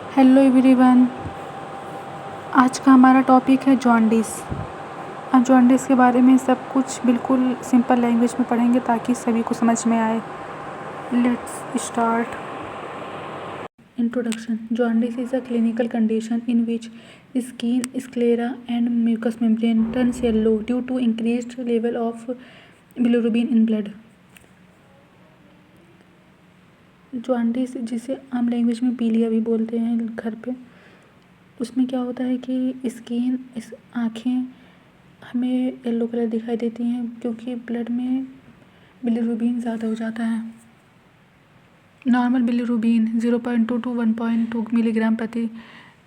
Hello everyone. आज का हमारा टॉपिक है जॉन्डिस। आज जॉन्डिस के बारे में सब कुछ बिल्कुल सिंपल लैंग्वेज में पढ़ेंगे ताकि सभी को समझ में आए। Let's start. Introduction. Jaundice is a clinical condition in which skin, sclera and mucous membrane turns yellow due to increased level of bilirubin in blood. Jaundice, जिसे आम लैंग्वेज में पीलिया भी बोलते हैं घर पे, उसमें क्या होता है कि स्किन, इस आँखें हमें येलो कलर दिखाई देती हैं क्योंकि ब्लड में बिलिरुबिन ज़्यादा हो जाता है। नॉर्मल बिलिरुबिन 0.2 to 1.2 मिलीग्राम प्रति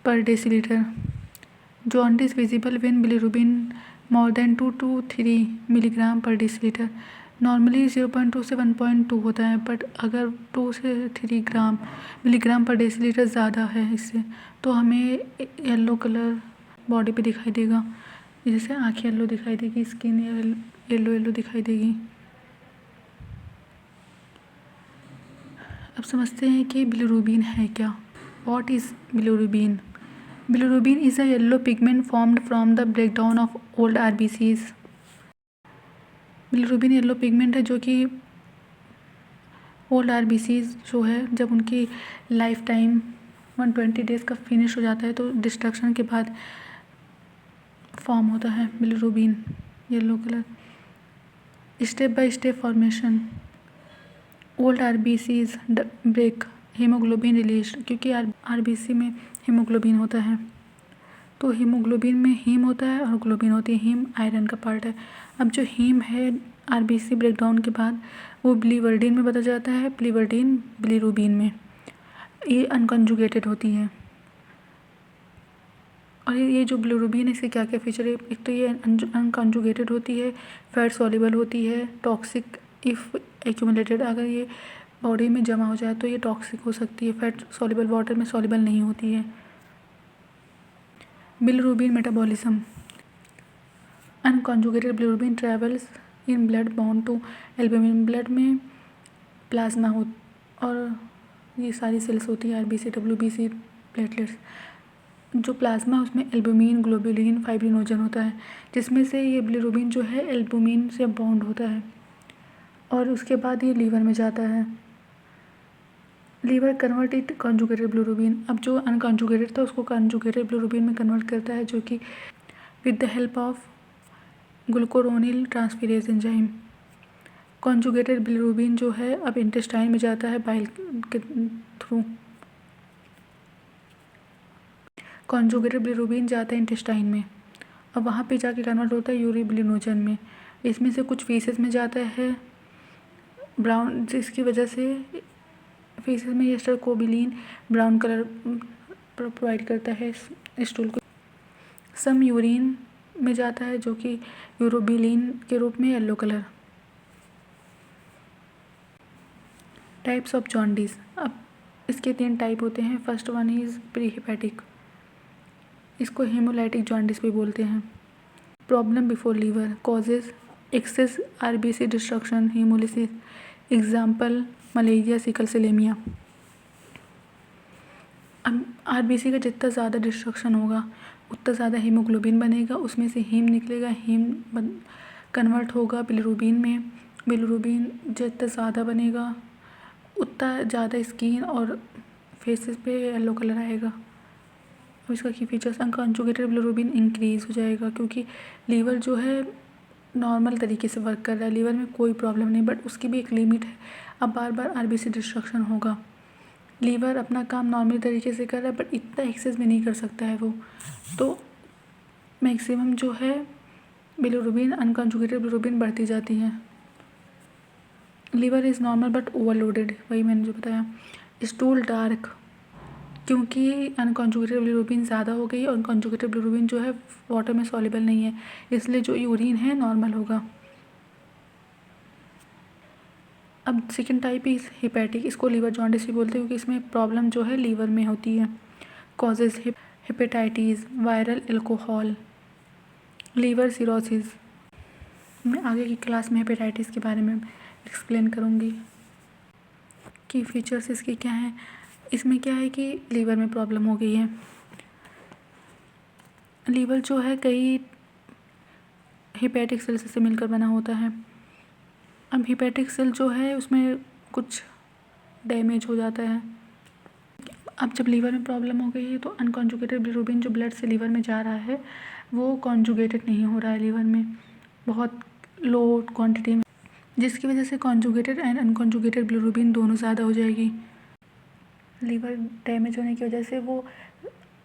पर decilitre. Jaundice visible when bilirubin more than 2 to 3 milligram पर डेसीलीटर। नॉर्मली 0.2 से 1.2 होता है, बट अगर 2 से 3 मिलीग्राम पर डेसीलीटर ज़्यादा है इससे, तो हमें येलो कलर बॉडी पे दिखाई देगा। जैसे आँखें येलो दिखाई देगी, स्किन येलो येलो दिखाई देगी। अब समझते हैं कि बिलिरुबिन है क्या। What is bilirubin? Bilirubin is a yellow pigment formed from the breakdown of old RBCs. Bilirubin yellow pigment है जो कि ओल्ड आरबीसीज जो है, जब उनकी लाइफ टाइम 120 डेज़ का फिनिश हो जाता है तो डिस्ट्रक्शन के बाद फॉर्म होता है bilirubin yellow colour. Step by step formation. Old RBCs break haemoglobin release, क्योंकि आरबीसी में हीमोग्लोबिन होता है, तो हीमोग्लोबिन में हीम होता है और ग्लोबिन होती है। हीम आयरन का पार्ट है। अब जो हीम है आरबीसी ब्रेकडाउन के बाद वो बिलिवर्डिन में बदल जाता है, बिलिवर्डिन बिलिरुबिन में। ये अनकंजुगेटेड होती है। और ये जो बिलिरुबिन है इसके क्या क्या फीचर है? एक तो ये अनकंजुगेटेड होती है, फैट सॉल्युबल होती है, टॉक्सिक इफ़ एक्यूमुलेटेड, अगर ये बॉडी में जमा हो जाए तो ये टॉक्सिक हो सकती है। फैट सॉल्युबल वाटर में सॉल्युबल नहीं होती है। Bilirubin metabolism. Unconjugated bilirubin travels in blood bound to albumin. Blood में प्लाज्मा हो और ये सारी सेल्स होती है आरबीसी, डब्ल्यूबीसी, प्लेटलेट्स। जो प्लाज्मा है उसमें एल्बुमिन, ग्लोबुलिन, फाइब्रिनोजन होता है, जिसमें से ये बिलिरुबिन जो है एल्बुमिन से बॉन्ड होता है और उसके बाद ये लीवर में जाता है। Liver convert it conjugated bilirubin. अब जो अनकॉन्जुगेटेड था उसको कॉन्जुगेटेड बिलिरुबिन में कन्वर्ट करता है, जो कि with the help of glucuronyl transferase enzyme. Conjugated bilirubin जो है अब इंटेस्टाइन में जाता है बाइल के थ्रू। कॉन्जुगेटेड बिलिरुबिन जाता है इंटेस्टाइन में, अब वहाँ पे जाके कन्वर्ट होता है यूरिबिलिनोजन में। इसमें से कुछ फीसेस में जाता है ब्राउन, जिसकी वजह से फीसेस में एस्टरकोबिलिन ब्राउन कलर प्रोवाइड करता है स्टूल को। सम यूरिन में जाता है जो कि यूरोबिलिन के रूप में yellow colour. Types of jaundice. अब इसके 3 टाइप होते हैं। First one is pre hepatic, इसको हेमोलाइटिक जॉन्डिस भी बोलते हैं। Problem before liver, causes excess RBC destruction, haemolysis, example malaria, sickle cell anaemia. अब आरबीसी का जितना ज़्यादा डिस्ट्रक्शन होगा उतना ज़्यादा हीमोग्लोबिन बनेगा, उसमें से हीम निकलेगा, हीम कन्वर्ट होगा बिलिरुबिन में। बिलिरुबिन जितना ज़्यादा बनेगा उतना ज़्यादा स्किन और फेसेस पे येलो कलर आएगा। अब इसका की फीचर्स, अनकॉन्जुगेटेड बिलिरुबिन इंक्रीज़ हो जाएगा क्योंकि लीवर जो है नॉर्मल तरीके से वर्क कर रहा है, लीवर में कोई प्रॉब्लम नहीं, बट उसकी भी एक लिमिट है। अब बार बार आरबीसी डिस्ट्रक्शन होगा, लीवर अपना काम नॉर्मल तरीके से कर रहा है बट इतना एक्सेस में नहीं कर सकता है वो, तो मैक्सिमम जो है बिलिरुबिन, अनकॉन्जुगेटेड बिलिरुबिन बढ़ती जाती है। Liver is normal but overloaded, वही मैंने जो बताया। स्टूल डार्क, क्योंकि अनकॉन्जुगेटेड बिलिरुबिन ज़्यादा हो गई और कॉन्जुगेटेड बिलिरुबिन जो है वाटर में सॉल्युबल नहीं है, इसलिए जो यूरिन है नॉर्मल होगा। अब सेकेंड टाइप इज़ हेपेटिक, इसको लीवर जॉन्डिस भी बोलते हैं क्योंकि इसमें प्रॉब्लम जो है लीवर में होती है। Causes hepatitis, viral alcohol, liver cirrhosis. मैं आगे की क्लास में हेपेटाइटिस के बारे में एक्सप्लेन करूँगी कि फीचर्स इसके क्या हैं। इसमें क्या है कि लीवर में प्रॉब्लम हो गई है। लीवर जो है कई हिपैटिक सेल्स से मिलकर बना होता है। अब हिपैटिक सेल जो है उसमें कुछ डैमेज हो जाता है। अब जब लीवर में प्रॉब्लम हो गई है तो अनकॉन्जुगेटेड बिलिरुबिन जो ब्लड से लीवर में जा रहा है वो कॉन्जुगेटेड नहीं हो रहा है लीवर में, बहुत लो क्वांटिटी में, जिसकी वजह से कॉन्जुगेटेड एंड अनकॉन्जुगेटेड बिलिरुबिन दोनों ज़्यादा हो जाएगी। लीवर डैमेज होने की वजह से वो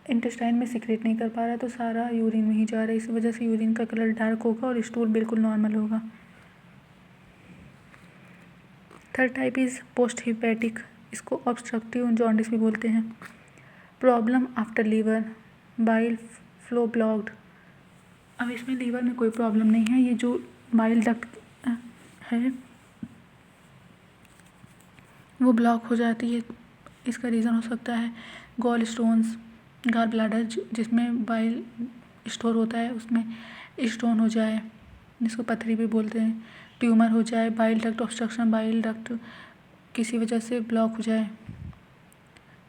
इंटेस्टाइन में सिक्रेट नहीं कर पा रहा है तो सारा यूरिन में ही जा रहा है। इस वजह से यूरिन का कलर डार्क होगा और स्टूल बिल्कुल नॉर्मल होगा। Third type is post hepatic, इसको ऑब्स्ट्रक्टिव जॉन्डिस भी बोलते हैं। Problem after liver bile flow blocked. अब इसमें लीवर में कोई प्रॉब्लम नहीं है, ये जो बाइल डक्ट है वो ब्लॉक हो जाती है। इसका रीज़न हो सकता है गॉल स्टोन्स, गॉल ब्लैडर जिसमें बाइल स्टोर होता है उसमें स्टोन हो जाए, जिसको पथरी भी बोलते हैं, ट्यूमर हो जाए, bile duct obstruction, bile duct किसी वजह से ब्लॉक हो जाए।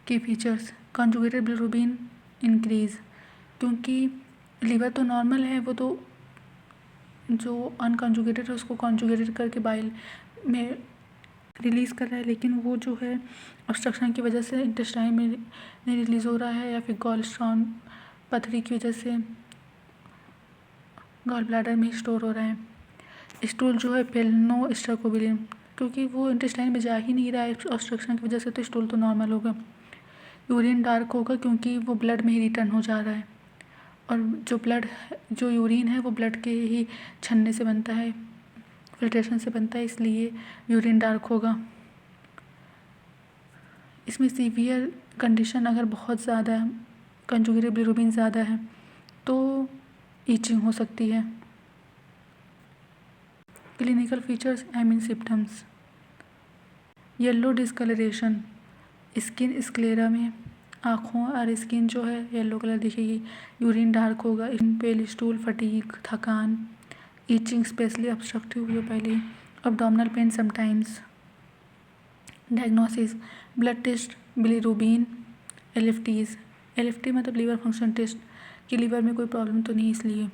की फीचर्स, कॉन्जुगेटेड बिलिरुबिन इंक्रीज, क्योंकि लीवर तो नॉर्मल है, वो तो जो अनकॉन्जुगेटेड है उसको कॉन्जुगेटेड करके बाइल में रिलीज़ कर रहा है, लेकिन वो जो है ऑब्स्ट्रक्शन की वजह से इंटेस्टाइन में नहीं रिलीज़ हो रहा है, या फिर गॉल स्टोन पथरी की वजह से गॉल ब्लैडर में स्टोर हो रहा है। स्टूल जो है पेल्नो स्ट्राकोबिलियम, क्योंकि वो इंटेस्टाइन में जा ही नहीं रहा है ऑब्स्ट्रक्शन की वजह से, तो स्टूल तो नॉर्मल होगा। यूरिन डार्क होगा क्योंकि वो ब्लड में ही रिटर्न हो जा रहा है, और जो यूरिन है वो ब्लड के ही छन्ने से बनता है, फिल्ट्रेशन से बनता है, इसलिए यूरिन डार्क होगा। इसमें सीवियर कंडीशन अगर बहुत ज़्यादा कंजुगेटेड बिलिरुबिन ज़्यादा है तो ईचिंग हो सकती है। Clinical features symptoms, yellow discolouration, skin sclera में आँखों और स्किन जो है येलो कलर दिखेगी, यूरिन डार्क होगा, पेल स्टूल, फटीग, थकान, ईचिंग स्पेशली ऑब्स्ट्रक्टिव जो पहले, abdominal pain sometimes. Diagnosis, blood test, bilirubin, LFT मतलब लीवर फंक्शन टेस्ट कि लीवर में कोई प्रॉब्लम तो नहीं इसलिए,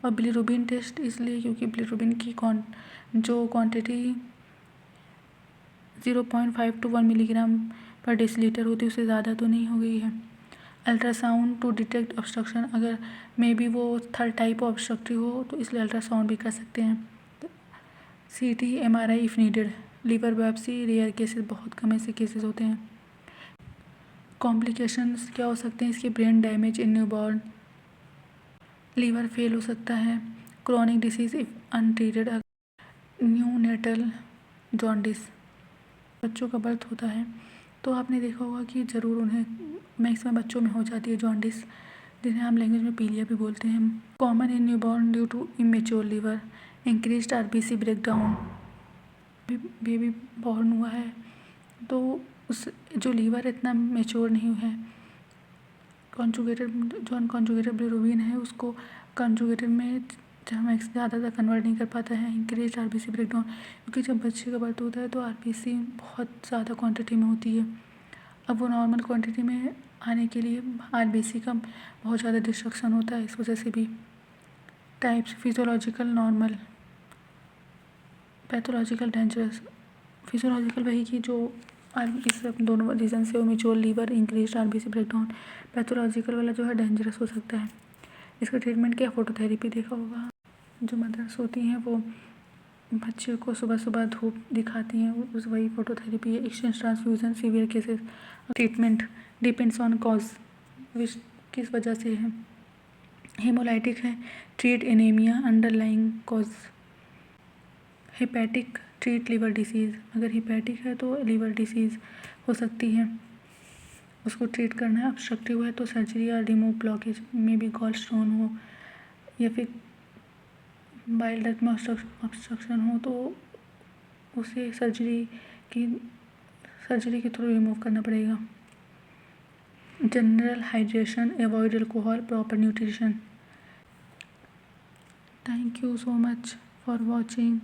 और बिलिरुबिन टेस्ट इसलिए क्योंकि बिलिरुबिन की जो क्वांटिटी 0.5 to 1 मिलीग्राम पर डेसीलीटर होती है उससे ज़्यादा तो नहीं हो गई है। अल्ट्रासाउंड टू डिटेक्ट ऑब्स्ट्रक्शन, अगर मे बी वो थर्ड टाइप ऑब्स्ट्रक्टिव हो तो इसलिए अल्ट्रासाउंड भी कर सकते हैं। CT MRI if needed. Liver biopsy rare cases, बहुत कम ऐसे केसेस होते हैं। कॉम्प्लिकेशंस क्या हो सकते हैं इसके, brain damage in newborn, liver fail हो सकता है, chronic disease if untreated, neonatal jaundice, बच्चों का बर्थ होता है तो आपने देखा होगा कि ज़रूर उन्हें मैक्सिमम बच्चों में हो जाती है जॉन्डिस, जिन्हें हम लैंग्वेज में पीलिया भी बोलते हैं। Common in newborn due to immature liver, increased RBC breakdown, baby born हुआ है तो उस जो लीवर इतना मेच्योर नहीं है, कॉन्जुगेटेड जो अनकॉन्जुगेटेड बिलिरुबिन है उसको कॉन्जुगेटेड में ज़्यादातर कन्वर्ट नहीं कर पाता है। इंक्रीज RBC ब्रेकडाउन, क्योंकि जब बच्चे का बर्थ होता है तो RBC बहुत ज़्यादा क्वांटिटी में होती है, अब वो नॉर्मल क्वांटिटी में आने के लिए RBC का बहुत ज़्यादा डिस्ट्रक्शन होता है, इस वजह से भी। Types, physiological normal, pathological dangerous. Physiological वही कि जो इस दोनों रीज़न से mature liver, increase RBC breakdown. Pathological वाला जो है डेंजरस हो सकता है। इसका ट्रीटमेंट क्या, फोटोथेरेपी देखा होगा, जो मदर्स होती हैं वो बच्चे को सुबह सुबह धूप दिखाती हैं, उस वही फोटोथेरेपी है। Exchange transfusion, severe cases. Treatment depends on cause, किस वजह से है। हेमोलाइटिक है, treat anaemia, underlying cause. Hepatic, treat liver disease, अगर हेपेटिक है तो लीवर डिसीज़ हो सकती है, उसको ट्रीट करना है। ऑब्स्ट्रक्टिव है तो सर्जरी या रिमूव ब्लॉकेज, में भी गॉल स्टोन हो या फिर बाइल डक्ट में ऑब्स्ट्रक्शन हो तो उसे सर्जरी के थ्रू रिमूव करना पड़ेगा। General hydration, avoid alcohol, proper nutrition. Thank you so much for watching.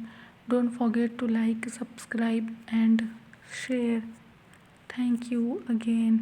Don't forget to like, subscribe and share. Thank you again.